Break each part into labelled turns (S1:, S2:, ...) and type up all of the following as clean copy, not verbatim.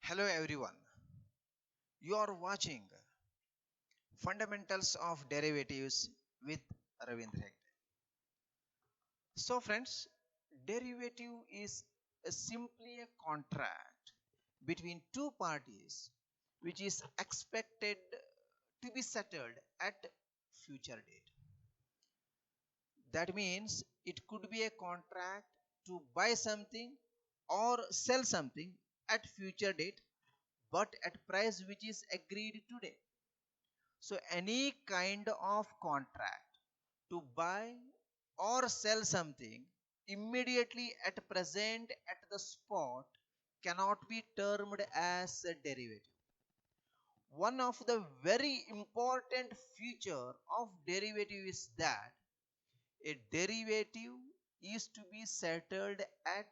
S1: Hello everyone. You are watching Fundamentals of Derivatives with Ravindra Hegde. So friends, derivative is simply a contract between two parties which is expected to be settled at future date. That means it could be a contract to buy something or sell something at future date but at price which is agreed today. So any kind of contract to buy or sell something immediately at present at the spot cannot be termed as a derivative. One of the very important feature of derivative is that a derivative is to be settled at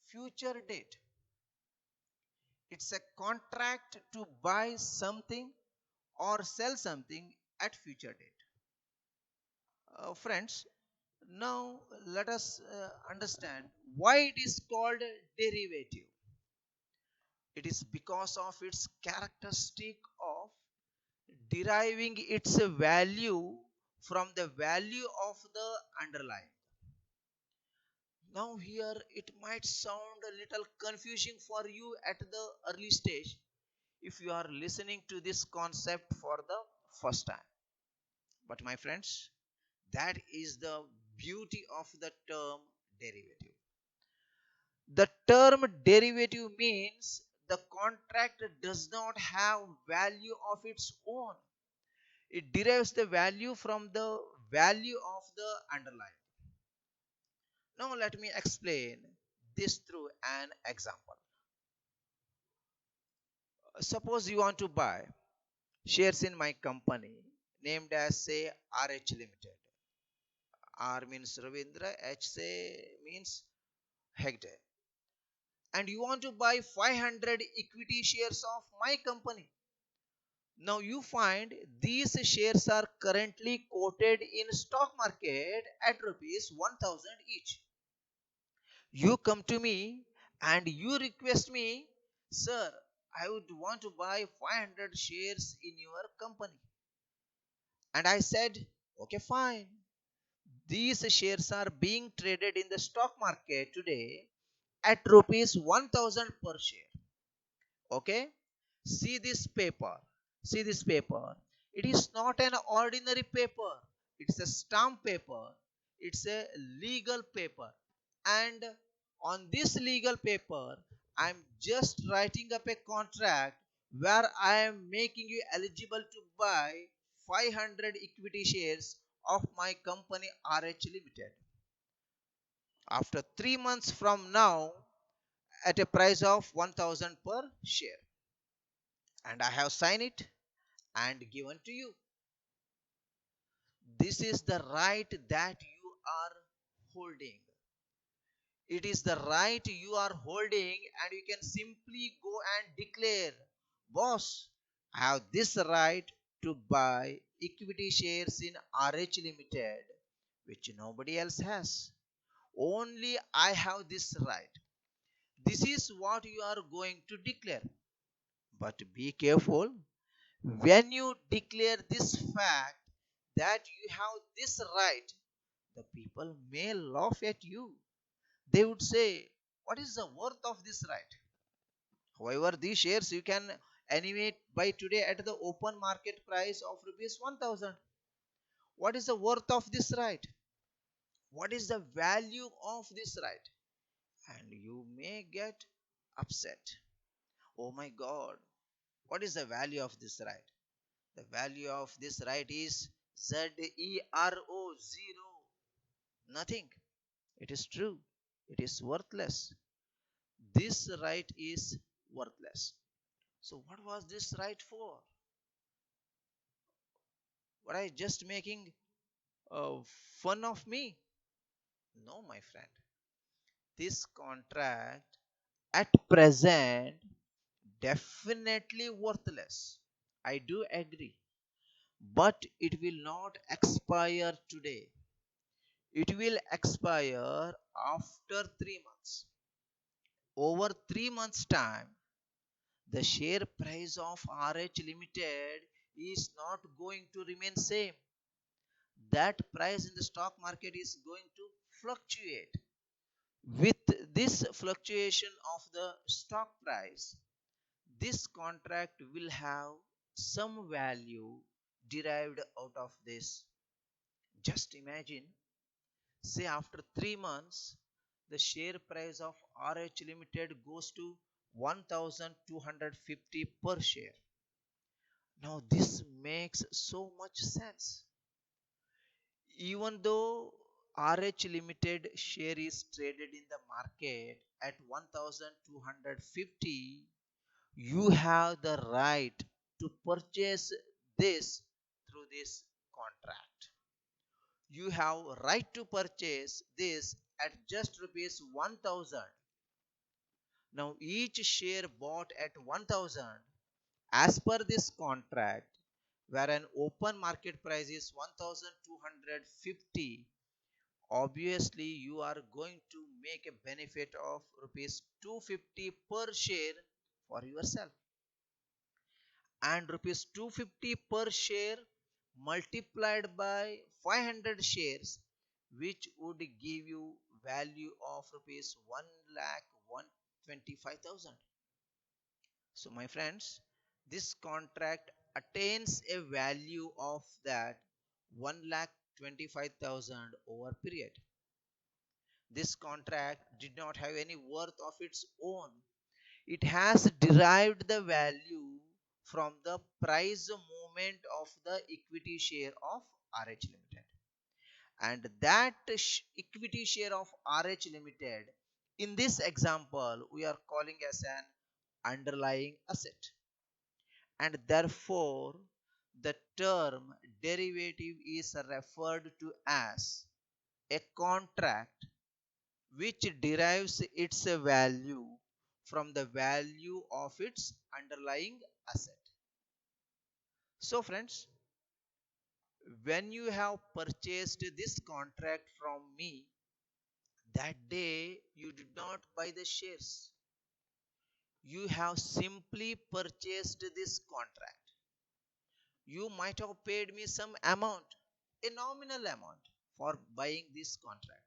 S1: future date. It's a contract to buy something or sell something at future date. Friends, now let us understand why it is called derivative. It is because of its characteristic of deriving its value from the value of the underlying. Now here it might sound a little confusing for you at the early stage if you are listening to this concept for the first time. But my friends, that is the beauty of the term derivative. The term derivative means the contract does not have value of its own. It derives the value from the value of the underlying. Now let me explain this through an example. Suppose you want to buy shares in my company named as say RH Limited. R means Ravindra, H say means Hegde. And you want to buy 500 equity shares of my company. Now you find these shares are currently quoted in stock market at rupees 1000 each. You come to me and you request me, sir, I would want to buy 500 shares in your company. And I said, okay, fine. These shares are being traded in the stock market today at rupees 1000 per share. Okay, see this paper. See this paper. It is not an ordinary paper. It's a stamp paper. It's a legal paper. And on this legal paper, I'm just writing up a contract where I am making you eligible to buy 500 equity shares of my company RH Limited. After 3 months from now, at a price of 1000 per share, and I have signed it and given to you. This is the right that you are holding. It is the right you are holding, and you can simply go and declare, boss, I have this right to buy equity shares in RH Limited, which nobody else has. Only I have this right. This is what you are going to declare. But be careful. When you declare this fact that you have this right, the people may laugh at you. They would say, what is the worth of this right? However, these shares you can anyway buy today at the open market price of rupees 1000. What is the worth of this right? What is the value of this right? And you may get upset. Oh my God, what is the value of this right? The value of this right is ZERO, zero. Nothing. It is true. It is worthless. This right is worthless. So what was this right for? Were I just making fun of me? No, my friend. This contract at present definitely worthless. I do agree. But it will not expire today. It will expire after 3 months. Over 3 months' time, the share price of RH Limited is not going to remain same. That price in the stock market is going to fluctuate. With this fluctuation of the stock price, this contract will have some value derived out of this. Just imagine, say after 3 months, the share price of RH Limited goes to 1250 per share. Now, this makes so much sense. Even though RH Limited share is traded in the market at 1250, you have the right to purchase this through this contract. You have right to purchase this at just rupees 1000. Now each share bought at 1000 as per this contract, where an open market price is 1250, obviously you are going to make a benefit of rupees 250 per share for yourself, and rupees 250 per share multiplied by 500 shares, which would give you value of rupees 1 lakh 125,000. So my friends, this contract attains a value of that 1 lakh 25,000 over period. This contract did not have any worth of its own. It has derived the value from the price movement of the equity share of RH Limited. And that equity share of RH Limited, in this example, we are calling as an underlying asset. And therefore, the term derivative is referred to as a contract which derives its value from the value of its underlying asset. So, friends, when you have purchased this contract from me, that day you did not buy the shares. You have simply purchased this contract. You might have paid me some amount, a nominal amount, for buying this contract.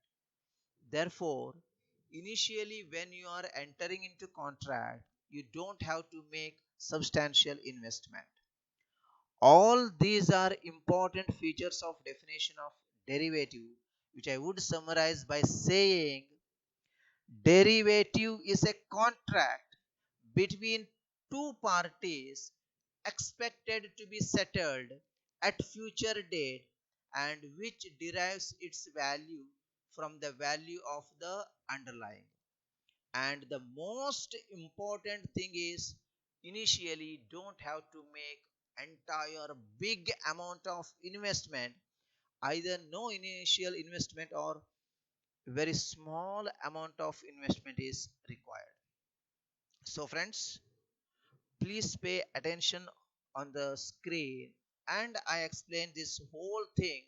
S1: Therefore, initially when you are entering into contract, you don't have to make substantial investment. All these are important features of definition of derivative, which I would summarize by saying derivative is a contract between two parties expected to be settled at future date, and which derives its value from the value of the underlying. And the most important thing is, initially don't have to make entire big amount of investment. Either no initial investment or very small amount of investment is required. So friends, please pay attention on the screen, and I explain this whole thing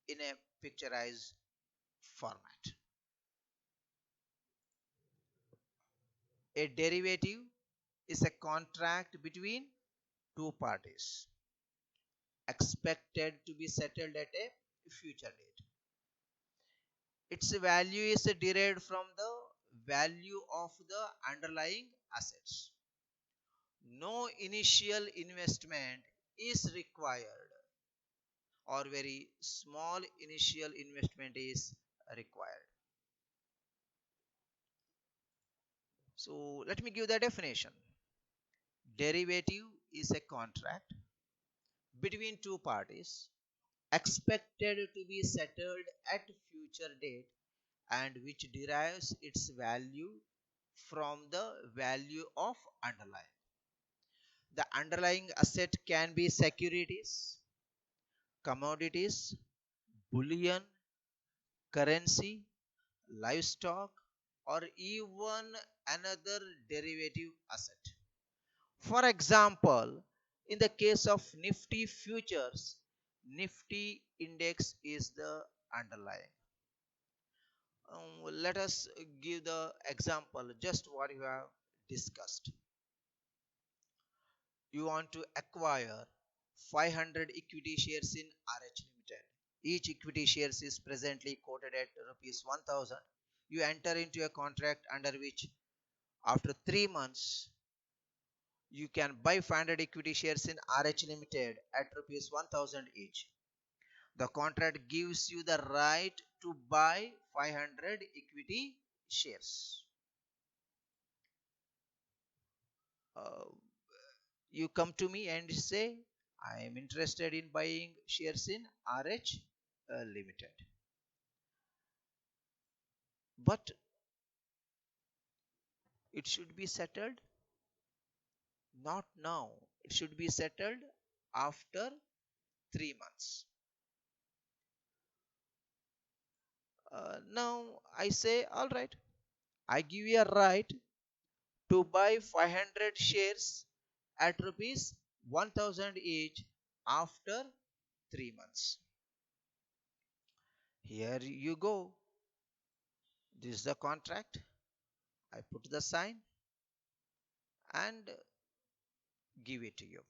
S1: in a picturized format. A derivative is a contract between two parties expected to be settled at a future date. Its value is derived from the value of the underlying assets. No initial investment is required, or very small initial investment is required. So let me give the definition. Derivative is a contract between two parties expected to be settled at future date, and which derives its value from the value of underlying. The underlying asset can be securities, commodities, bullion, currency, livestock, or even another derivative asset. For example, in the case of Nifty futures, Nifty index is the underlying. Let us give the example just what you have discussed. you want to acquire 500 equity shares in RH Limited. Each equity shares is presently quoted at rupees 1000. You enter into a contract under which after 3 months you can buy 500 equity shares in RH Limited at rupees 1000 each. The contract gives you the right to buy 500 equity shares. Uh, you come to me and say, I am interested in buying shares in RH Limited. But it should be settled not now. It should be settled after 3 months. Now I say, all right, I give you a right to buy 500 shares at rupees 1000 each after 3 months. Here you go. This is the contract. I put the sign and give it to you.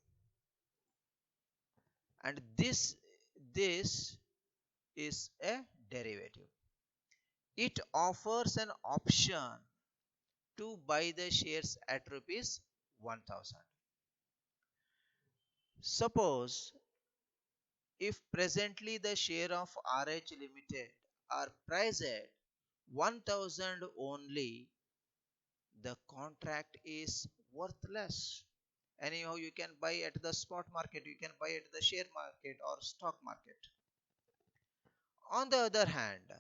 S1: And this is a derivative. It offers an option to buy the shares at rupees 1000. Suppose if presently the share of RH Limited are priced at 1000 only, the contract is worthless. Anyhow, you can buy at the spot market, you can buy at the share market or stock market. On the other hand,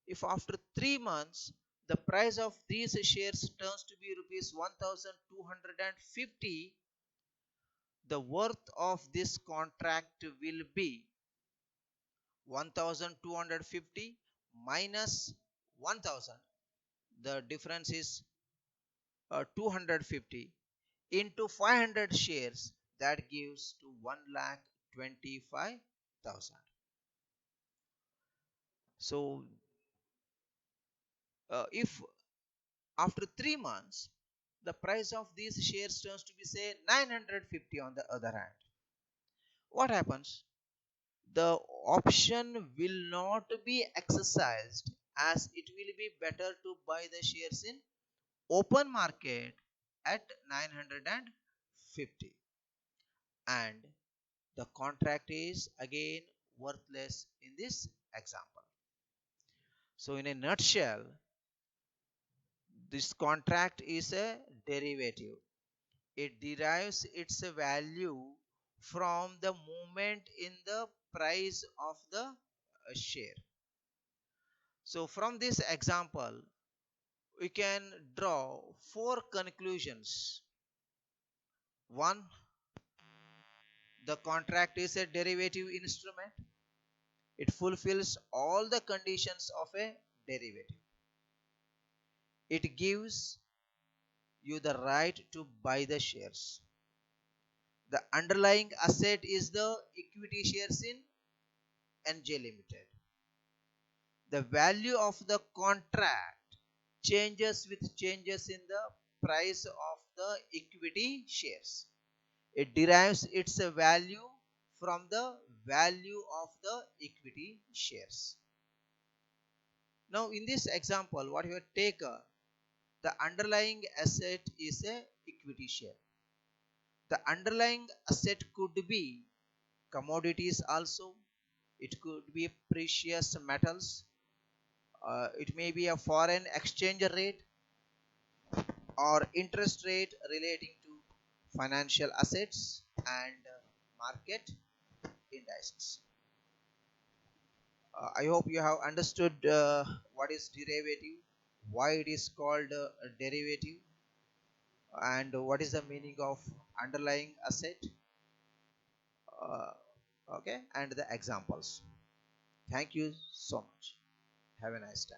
S1: if after 3 months the price of these shares turns to be rupees 1250, the worth of this contract will be 1250 minus 1000. The difference is 250 into 500 shares, that gives to 1,25,000. So if after 3 months the price of these shares turns to be say 950 on the other hand, what happens? The option will not be exercised, as it will be better to buy the shares in open market at 950, and the contract is again worthless in this example. So in a nutshell, this contract is a derivative. It derives its value from the movement in the price of the share. So from this example we can draw 4 conclusions. One, the contract is a derivative instrument. It fulfills all the conditions of a derivative. It gives you the right to buy the shares. The underlying asset is the equity shares in NJ Limited. The value of the contract changes with changes in the price of the equity shares. It derives its value from the value of the equity shares. Now in this example, what we have taken, the underlying asset is a equity share. The underlying asset could be commodities also. It could be precious metals. It may be a foreign exchange rate or interest rate relating to financial assets and market indices. I hope you have understood what is derivative, why it is called a derivative, and what is the meaning of underlying asset. Uh, okay, and the examples. Thank you so much. Have a nice time.